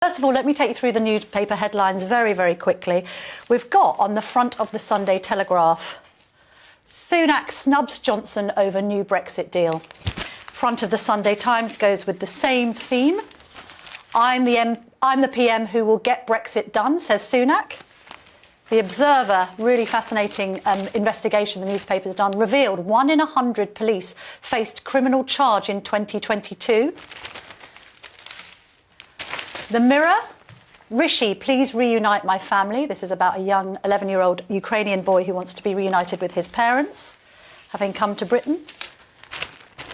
First of all, let me take you through the newspaper headlines very, very quickly. We've got on the front of the Sunday Telegraph, Sunak snubs Johnson over new Brexit deal. Front of the Sunday Times goes with the same theme. I'm the PM who will get Brexit done, says Sunak. The Observer, really fascinating investigation the newspaper's done, revealed 1 in 100 police faced criminal charge in 2022. The Mirror, Rishi, please reunite my family. This is about a young 11-year-old Ukrainian boy who wants to be reunited with his parents, having come to Britain.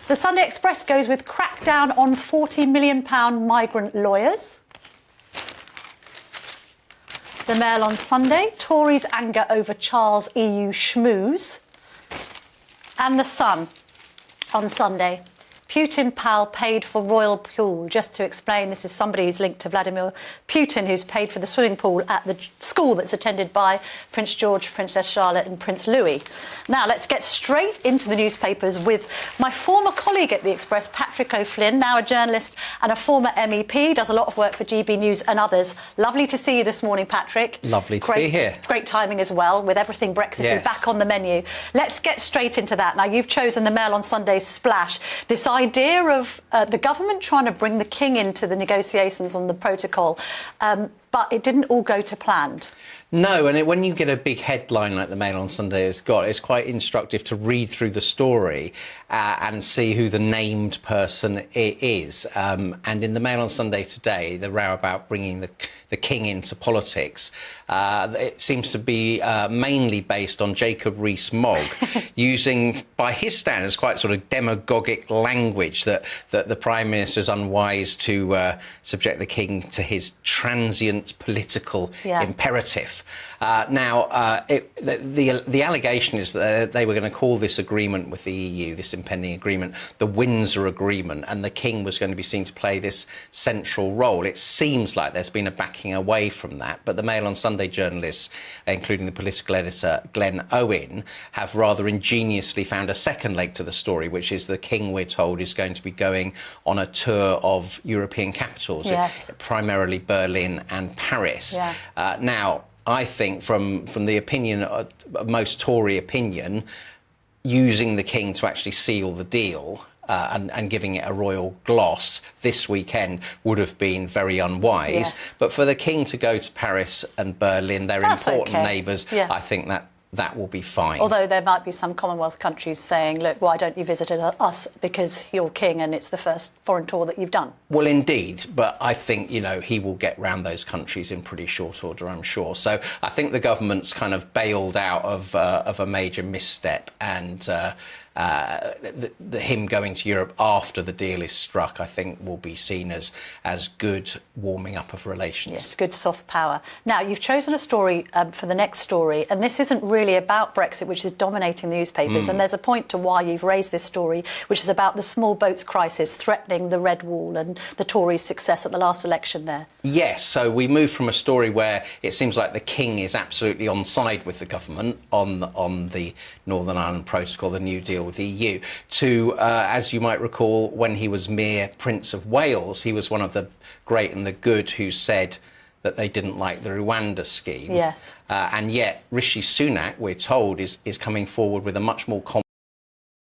The Sunday Express goes with crackdown on £40 million migrant lawyers. The Mail on Sunday, Tories anger over Charles EU schmooze. And The Sun on Sunday, Putin pal paid for royal pool. Just to explain, this is somebody who's linked to Vladimir Putin, who's paid for the swimming pool at the school that's attended by Prince George, Princess Charlotte and Prince Louis. Now, let's get straight into the newspapers with my former colleague at the Express, Patrick O'Flynn, now a journalist and a former MEP, does a lot of work for GBNews and others. Lovely to see you this morning, Patrick. Lovely to be here. Great timing as well, with everything Brexit Yes. back on the menu. Let's get straight into that. Now, you've chosen the Mail on Sunday's splash. This idea of the government trying to bring the king into the negotiations on the protocol, but it didn't all go to plan. No, and when you get a big headline like the Mail on Sunday has got, it's quite instructive to read through the story and see who the named person is. And in the Mail on Sunday today, the row about bringing the king into politics, it seems to be mainly based on Jacob Rees-Mogg, using, by his standards, quite sort of demagogic language that the Prime Minister is unwise to subject the king to his transient political imperative. The allegation is that they were going to call this agreement with the EU, this impending agreement, the Windsor Agreement, and the king was going to be seen to play this central role. It seems like there's been a backing away from that, but the Mail on Sunday journalists, including the political editor Glenn Owen, have rather ingeniously found a second leg to the story, which is the king, we're told, is going to be going on a tour of European capitals, primarily Berlin and Paris. Now, I think from the opinion of most Tory opinion, using the king to actually seal the deal and giving it a royal gloss this weekend would have been very unwise. But for the king to go to Paris and Berlin, they're important neighbours, I think that will be fine. Although there might be some Commonwealth countries saying, look, why don't you visit us because you're king and it's the first foreign tour that you've done? Well, indeed, but I think, you know, he will get round those countries in pretty short order, I'm sure. So I think the government's kind of bailed out of a major misstep, and him going to Europe after the deal is struck, I think, will be seen as good warming up of relations. Yes, good soft power. Now, you've chosen a story for the next story, and this isn't really about Brexit, which is dominating the newspapers, and there's a point to why you've raised this story, which is about the small boats crisis threatening the Red Wall and the Tories' success at the last election there. Yes, so we move from a story where it seems like the king is absolutely on side with the government on the Northern Ireland Protocol, the New Deal with the EU, to, as you might recall, when he was mere Prince of Wales, he was one of the great and the good who said that they didn't like the Rwanda scheme. Yes. And yet Rishi Sunak, we're told, is coming forward with a much more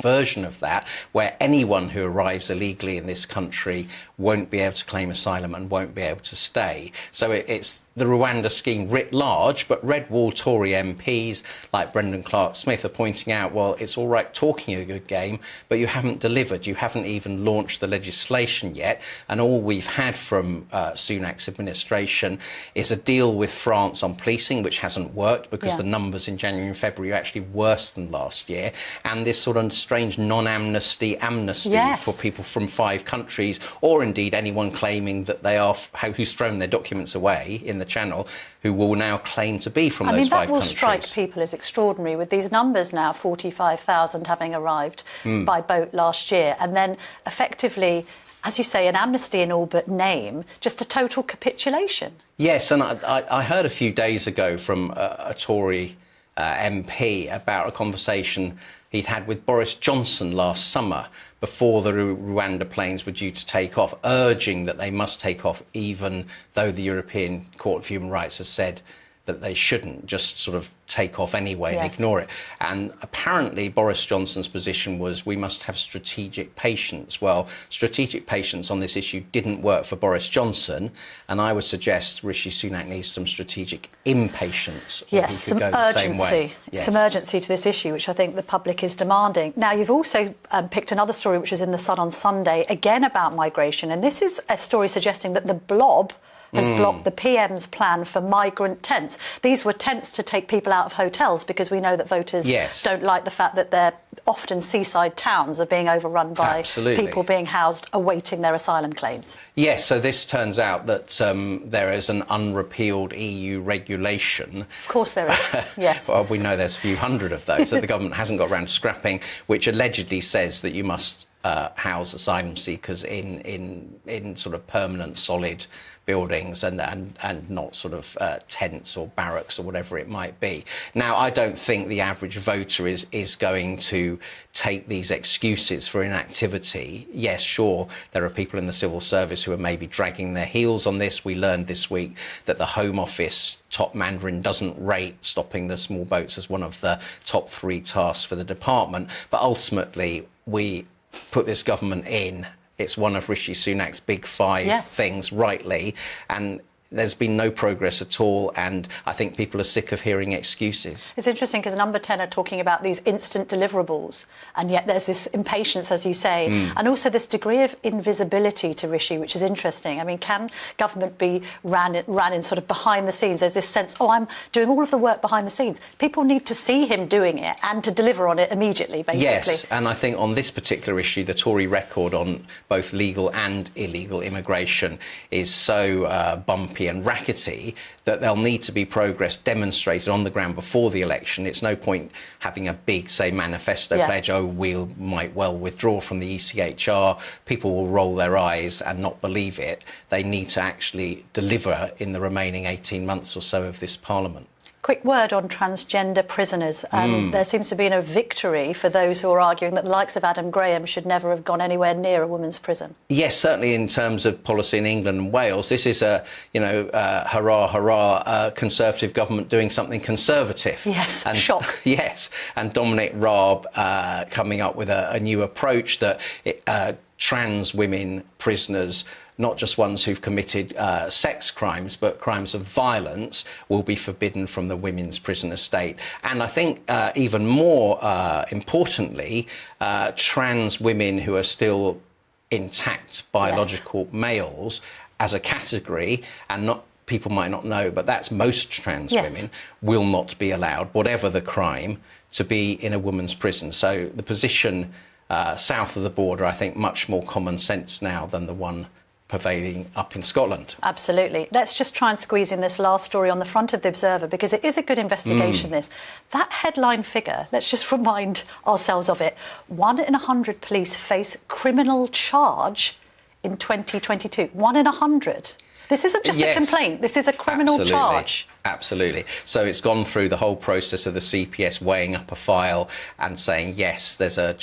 version of that, where anyone who arrives illegally in this country won't be able to claim asylum and won't be able to stay. So it's the Rwanda scheme writ large, but Red Wall Tory MPs like Brendan Clark-Smith are pointing out, well, it's all right talking a good game, but you haven't delivered. You haven't even launched the legislation yet. And all we've had from Sunak's administration is a deal with France on policing, which hasn't worked because the numbers in January and February are actually worse than last year. And this sort of strange non-amnesty amnesty for people from 5 countries, or indeed anyone claiming that they are, who's thrown their documents away in the Channel, who will now claim to be from those 5 countries. I mean, that will strike people as extraordinary, with these numbers now, 45,000 having arrived by boat last year, and then effectively, as you say, an amnesty in all but name, just a total capitulation. Yes, and I heard a few days ago from a Tory MP about a conversation he'd had with Boris Johnson last summer, before the Rwanda planes were due to take off, urging that they must take off, even though the European Court of Human Rights has said that they shouldn't, just sort of take off anyway and ignore it. And apparently Boris Johnson's position was we must have strategic patience. Well, strategic patience on this issue didn't work for Boris Johnson, and I would suggest Rishi Sunak needs some strategic impatience. Yes, some urgency. Yes. Some urgency to this issue, which I think the public is demanding. Now, you've also picked another story which was in The Sun on Sunday, again about migration, and this is a story suggesting that the Blob has blocked the PM's plan for migrant tents. These were tents to take people out of hotels, because we know that voters don't like the fact that their often seaside towns are being overrun by people being housed awaiting their asylum claims. Yes, so this turns out that there is an unrepealed EU regulation. Of course there is, yes. Well, we know there's a few hundred of those that the government hasn't got around to scrapping, which allegedly says that you must house asylum seekers in sort of permanent, solid buildings and not sort of tents or barracks or whatever it might be. Now, I don't think the average voter is going to take these excuses for inactivity. Yes, sure, there are people in the civil service who are maybe dragging their heels on this. We learned this week that the Home Office top Mandarin doesn't rate stopping the small boats as one of the top 3 tasks for the department. But ultimately, we put this government in. It's one of Rishi Sunak's big 5 things, rightly, and there's been no progress at all, and I think people are sick of hearing excuses. It's interesting because Number 10 are talking about these instant deliverables, and yet there's this impatience, as you say, and also this degree of invisibility to Rishi, which is interesting. I mean, can government be ran in sort of behind the scenes? There's this sense, oh, I'm doing all of the work behind the scenes. People need to see him doing it and to deliver on it immediately, basically. Yes, and I think on this particular issue, the Tory record on both legal and illegal immigration is so bumpy and rackety that there'll need to be progress demonstrated on the ground before the election. It's no point having a big, say, manifesto pledge, oh, we might well withdraw from the ECHR. People will roll their eyes and not believe it. They need to actually deliver in the remaining 18 months or so of this Parliament. Quick word on transgender prisoners. There seems to be no victory for those who are arguing that the likes of Adam Graham should never have gone anywhere near a women's prison. Yes, certainly in terms of policy in England and Wales, this is a, hurrah, hurrah, Conservative government doing something conservative. Yes, and shock. Yes, and Dominic Raab coming up with a new approach that trans women prisoners, not just ones who've committed sex crimes, but crimes of violence, will be forbidden from the women's prison estate. And I think even more importantly, trans women who are still intact biological males as a category, and not people might not know, but that's most trans women, will not be allowed, whatever the crime, to be in a woman's prison. So the position south of the border, I think, much more common sense now than the one prevailing up in Scotland. Absolutely. Let's just try and squeeze in this last story on the front of the Observer, because it is a good investigation, this. That headline figure, let's just remind ourselves of it. 1 in 100 police face criminal charge in 2022. 1 in 100. This isn't just a complaint, this is a criminal charge. Absolutely. So it's gone through the whole process of the CPS weighing up a file and saying, yes, there's a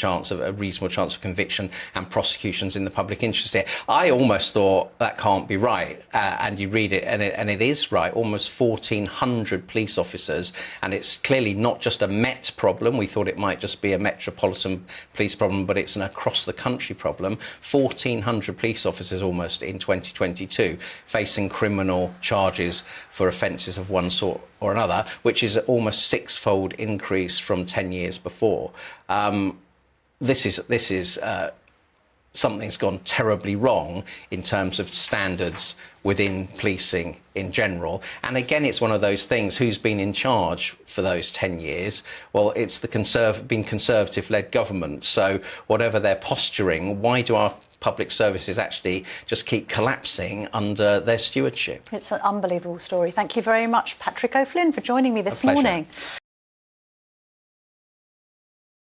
reasonable chance of conviction and prosecutions in the public interest here. I almost thought that can't be right. And you read it and it is right. Almost 1,400 police officers. And it's clearly not just a Met problem. We thought it might just be a Metropolitan Police problem, but it's an across the country problem. 1,400 police officers almost in 2022 facing criminal charges for offences of one sort or another, which is an almost 6-fold increase from 10 years before. This is something's gone terribly wrong in terms of standards within policing in general. And again, it's one of those things, who's been in charge for those 10 years? Well, it's the been Conservative-led government. So whatever their posturing, why do our public services actually just keep collapsing under their stewardship? It's an unbelievable story. Thank you very much, Patrick O'Flynn, for joining me this morning.